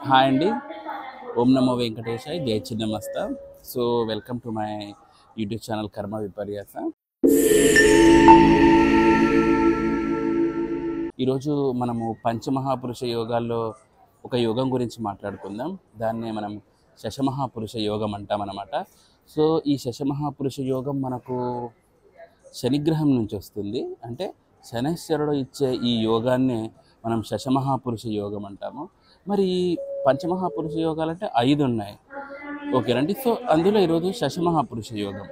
Hi అండి. ఓం నమో వెంకటేశాయ్. జై Chinnamasta. So welcome to my YouTube channel కర్మ విపర్యాస. ఈరోజు మనము పంచమహాపురుష యోగాల్లో ఒక యోగం గురించి మాట్లాడుకుందాం. దాన్నే మనం శశమహాపురుష యోగం అంటామన్నమాట. సో ఈ శశమహాపురుష యోగం మనకు శనిగ్రహం నుంచి వస్తుంది. అంటే శనైశ్వరుడు ఇచ్చే ఈ యోగాన్ని మనం శశమహాపురుష యోగం అంటాము. మరి పంచమహాపురుష యోగాలు అంటే 5 ఉన్నాయి. ఓకేనండి. సో అందులో ఈరోజు శశమహాపురుష యోగం.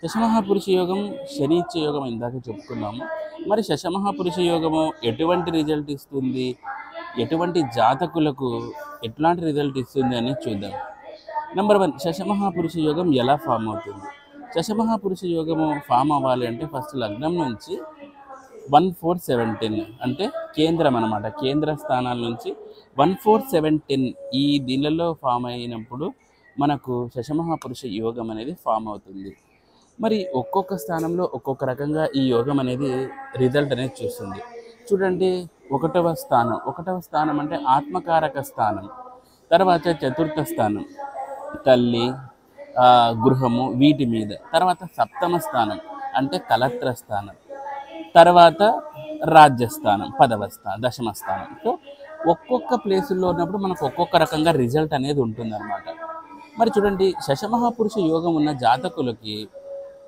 శశమహాపురుష యోగం శని ఇచ్చే యోగం ఇందాక చెప్పుకున్నాము. మరి శశమహాపురుష యోగము ఎటువంటి రిజల్ట్ ఇస్తుంది, ఎటువంటి జాతకులకు ఎట్లాంటి రిజల్ట్ ఇస్తుంది అని చూద్దాం. నెంబర్ 1, శశమహాపురుష యోగం ఎలా ఫామ్ అవుతుంది? శశమహాపురుష యోగము ఫామ్ అవ్వాలి అంటే ఫస్ట్ లగ్నం నుంచి 1, 4, 7, 10 అంటే కేంద్రం అన్నమాట. కేంద్ర స్థానాల నుంచి 1, 4, 7, 10 ఈ దీనిలలో ఫామ్ అయినప్పుడు మనకు శశమహాపురుష యోగం అనేది ఫామ్ అవుతుంది. మరి ఒక్కొక్క స్థానంలో ఒక్కొక్క రకంగా ఈ యోగం అనేది రిజల్ట్ అనేది చూస్తుంది. చూడండి, ఒకటవ స్థానం అంటే ఆత్మకారక స్థానం. తర్వాత చతుర్థ స్థానం తల్లి, గృహము వీటి మీద. తర్వాత సప్తమ స్థానం అంటే కలత్ర స్థానం. తర్వాత రాజ్యస్థానం, దశమ స్థానం. సో ఒక్కొక్క ప్లేసుల్లో ఉన్నప్పుడు మనకు ఒక్కొక్క రకంగా రిజల్ట్ అనేది ఉంటుందన్నమాట. మరి చూడండి, శశమహాపురుష యోగం ఉన్న జాతకులకి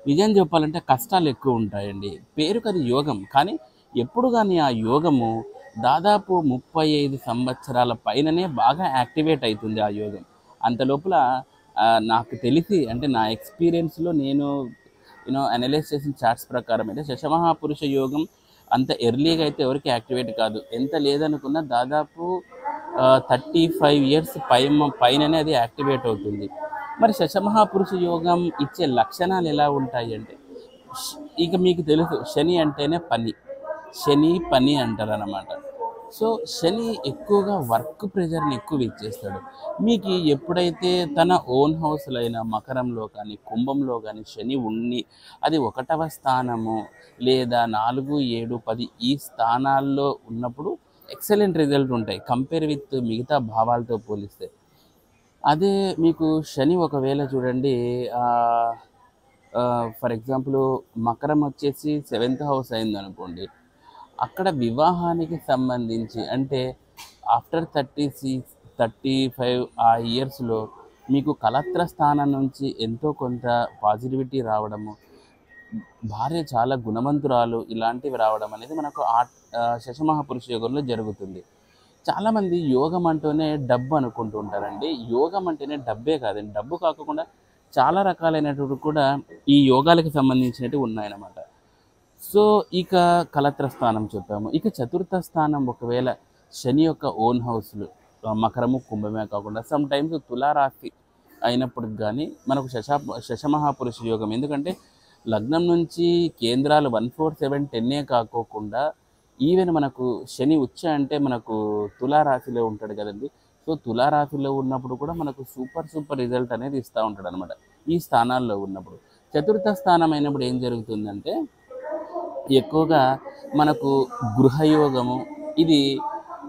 నిజం చెప్పాలంటే కష్టాలు ఎక్కువ ఉంటాయండి. పేరుకు అది యోగం, కానీ ఎప్పుడు కానీ ఆ యోగము దాదాపు 35 సంవత్సరాల పైననే బాగా యాక్టివేట్ అవుతుంది ఆ యోగం. అంత లోపల నాకు తెలిసి, అంటే నా ఎక్స్పీరియన్స్లో నేను అనలైజ్ చేసిన చార్ట్స్ ప్రకారం అయితే శశమహాపురుష యోగం అంత ఎర్లీగా అయితే ఎవరికి యాక్టివేట్ కాదు. ఎంత లేదనుకున్నా దాదాపు 35 ఇయర్స్ పైననే అది యాక్టివేట్ అవుతుంది. మరి శశమహాపురుష యోగం ఇచ్చే లక్షణాలు ఎలా ఉంటాయి అంటే, ఇక మీకు తెలుసు శని అంటేనే పని అంటారు అన్నమాట. సో శని ఎక్కువగా వర్క్ ప్రెషర్ని ఎక్కువ ఇచ్చేస్తాడు. మీకు ఎప్పుడైతే తన ఓన్ హౌస్లో అయినా మకరంలో కానీ కుంభంలో కానీ శని ఉండి అది 1వ స్థానము లేదా 4, 7, 10 ఈ స్థానాల్లో ఉన్నప్పుడు ఎక్సలెంట్ రిజల్ట్ ఉంటాయి కంపేర్ విత్ మిగతా భావాలతో పోలిస్తే. అదే మీకు శని ఒకవేళ చూడండి, ఫర్ ఎగ్జాంపుల్ మకరం వచ్చేసి 7th హౌస్ అయిందనుకోండి, అక్కడ వివాహానికి సంబంధించి అంటే ఆఫ్టర్ 35 ఆ ఇయర్స్లో మీకు కలత్ర స్థానం నుంచి ఎంతో కొంత పాజిటివిటీ రావడము, భార్య చాలా గుణవంతురాలు ఇలాంటివి రావడం అనేది మనకు శశమహాపురుష యోగంలో జరుగుతుంది. చాలామంది యోగం అంటూనే డబ్బు అనుకుంటూ ఉంటారండి. యోగం అంటేనే డబ్బే కాదండి. డబ్బు కాకుండా చాలా రకాలైనటువంటి కూడా ఈ యోగాలకు సంబంధించినవి ఉన్నాయన్నమాట. సో ఇక కలత్ర స్థానం చెప్పాము. ఇక చతుర్థ స్థానం ఒకవేళ శని యొక్క ఓన్ హౌస్లు మకరము కుంభమే కాకుండా సమ్ టైమ్స్ తులారాశి అయినప్పటికి కానీ మనకు శశమహాపురుష యోగం. ఎందుకంటే లగ్నం నుంచి కేంద్రాలు 1, 4, 7, 10 కాకోకుండా ఈవెన్ మనకు శని ఉచ్చ అంటే మనకు తులారాశిలో ఉంటాడు కదండి. సో తులారాశిలో ఉన్నప్పుడు కూడా మనకు సూపర్ రిజల్ట్ అనేది ఇస్తూ ఉంటాడు అనమాట ఈ స్థానాల్లో ఉన్నప్పుడు. చతుర్థ స్థానం అయినప్పుడు ఏం జరుగుతుందంటే ఎక్కువగా మనకు గృహయోగము, ఇది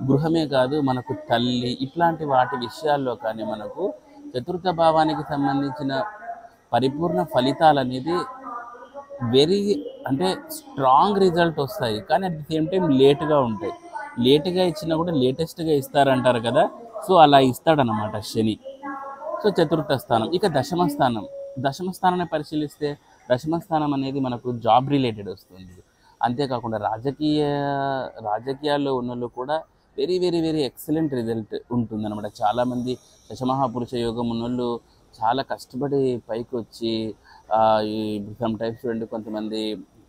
గృహమే కాదు మనకు తల్లి ఇట్లాంటి వాటి విషయాల్లో కానీ మనకు చతుర్థ భావానికి సంబంధించిన పరిపూర్ణ ఫలితాలు అనేది వెరీ అంటే స్ట్రాంగ్ రిజల్ట్ వస్తాయి. కానీ అట్ ది సేమ్ టైం లేట్గా ఉంటాయి. లేట్గా ఇచ్చినా కూడా లేటెస్ట్గా ఇస్తారంటారు కదా. సో అలా ఇస్తాడనమాట శని. సో చతుర్థ స్థానం. ఇక దశమ స్థానాన్ని పరిశీలిస్తే దశమ స్థానం అనేది మనకు జాబ్ రిలేటెడ్ వస్తుంది. అంతేకాకుండా రాజకీయాల్లో ఉన్న కూడా వెరీ ఎక్సలెంట్ రిజల్ట్ ఉంటుందన్నమాట. చాలామంది దశమహాపురుష యోగం ఉన్నోళ్ళు చాలా కష్టపడి పైకి వచ్చి సమ్ టైమ్స్ చూడండి, కొంతమంది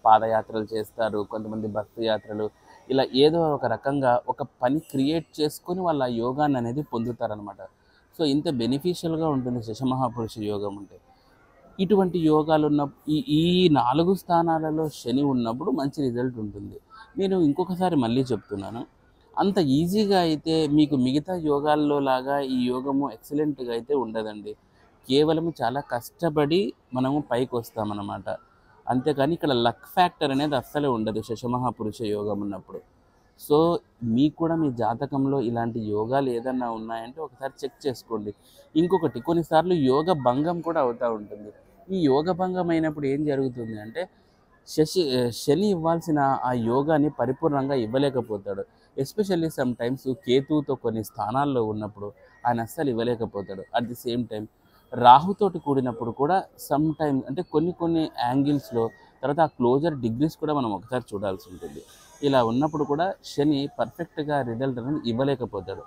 పాదయాత్రలు చేస్తారు, కొంతమంది బస్సు యాత్రలు, ఇలా ఏదో ఒక రకంగా ఒక పని క్రియేట్ చేసుకొని వాళ్ళ యోగాన్ని అనేది పొందుతారనమాట. సో ఇంత బెనిఫిషియల్గా ఉంటుంది శశమహాపురుష యోగం అంటే. ఇటువంటి యోగాలు ఉన్న ఈ 4 స్థానాలలో శని ఉన్నప్పుడు మంచి రిజల్ట్ ఉంటుంది. నేను ఇంకొకసారి మళ్ళీ చెప్తున్నాను, అంత ఈజీగా అయితే మీకు మిగతా యోగాల్లో లాగా ఈ యోగము ఎక్సలెంట్గా అయితే ఉండదండి. కేవలం చాలా కష్టపడి మనము పైకి వస్తామన్నమాట. అంతేకాని ఇక్కడ లక్ ఫ్యాక్టర్ అనేది అస్సలే ఉండదు శశమహాపురుష యోగం ఉన్నప్పుడు. సో మీకు కూడా మీ జాతకంలో ఇలాంటి యోగాలు ఏదన్నా ఉన్నాయంటే ఒకసారి చెక్ చేసుకోండి. ఇంకొకటి కొన్నిసార్లు యోగ భంగం కూడా అవుతూ ఉంటుంది. ఈ యోగ భంగం అయినప్పుడు ఏం జరుగుతుంది అంటే శని ఇవ్వాల్సిన ఆ యోగాని పరిపూర్ణంగా ఇవ్వలేకపోతాడు. ఎస్పెషల్లీ సమ్ టైమ్స్ కేతువుతో కొన్ని స్థానాల్లో ఉన్నప్పుడు ఆయన అస్సలు ఇవ్వలేకపోతాడు. అట్ ది సేమ్ టైం రాహుతోటి కూడినప్పుడు కూడా సమ్ టైమ్ అంటే కొన్ని యాంగిల్స్‌లో తర్వాత ఆ క్లోజర్ డిగ్రీస్ కూడా మనం ఒకసారి చూడాల్సి ఉంటుంది. ఇలా ఉన్నప్పుడు కూడా శని పర్ఫెక్ట్‌గా రిజల్ట్ అనేది ఇవ్వలేకపోతాడు.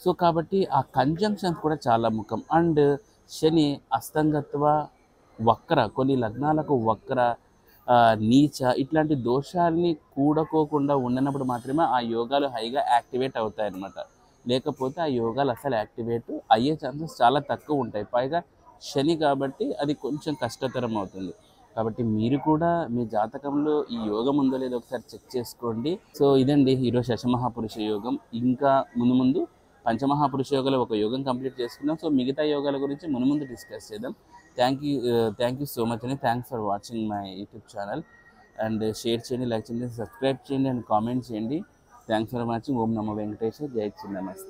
సో కాబట్టి ఆ కంజంక్షన్స్ కూడా చాలా ముఖ్యం. అండ్ శని అస్తంగత్వ, వక్ర, కొన్ని లగ్నాలకు వక్ర, నీచ ఇట్లాంటి దోషాల్ని కూడకోకుండా ఉండనప్పుడు మాత్రమే ఆ యోగాలు హైగా యాక్టివేట్ అవుతాయన్నమాట. లేకపోతే ఆ యోగాలు అసలు యాక్టివేట్ అయ్యే ఛాన్సెస్ చాలా తక్కువ ఉంటాయి. పైగా శని కాబట్టి అది కొంచెం కష్టతరం అవుతుంది. కాబట్టి మీరు కూడా మీ జాతకంలో ఈ యోగం ఉందో లేదో ఒకసారి చెక్ చేసుకోండి. సో ఇదండి ఈరోజు శశమహాపురుష యోగం. ఇంకా ముందు పంచమహాపురుష యోగాలో ఒక యోగం కంప్లీట్ చేసుకున్నాం. సో మిగతా యోగాల గురించి ముందు డిస్కస్ చేద్దాం. థ్యాంక్ యూ సో మచ్ అండి. Thanks for watching my YouTube channel. And share చేయండి, లైక్ చేయండి, సబ్స్క్రైబ్ చేయండి అండ్ కామెంట్ చేయండి. Thanks for watching. ఓం నమో వెంకటేశ్వర. జై శ్రీ నమస్తే.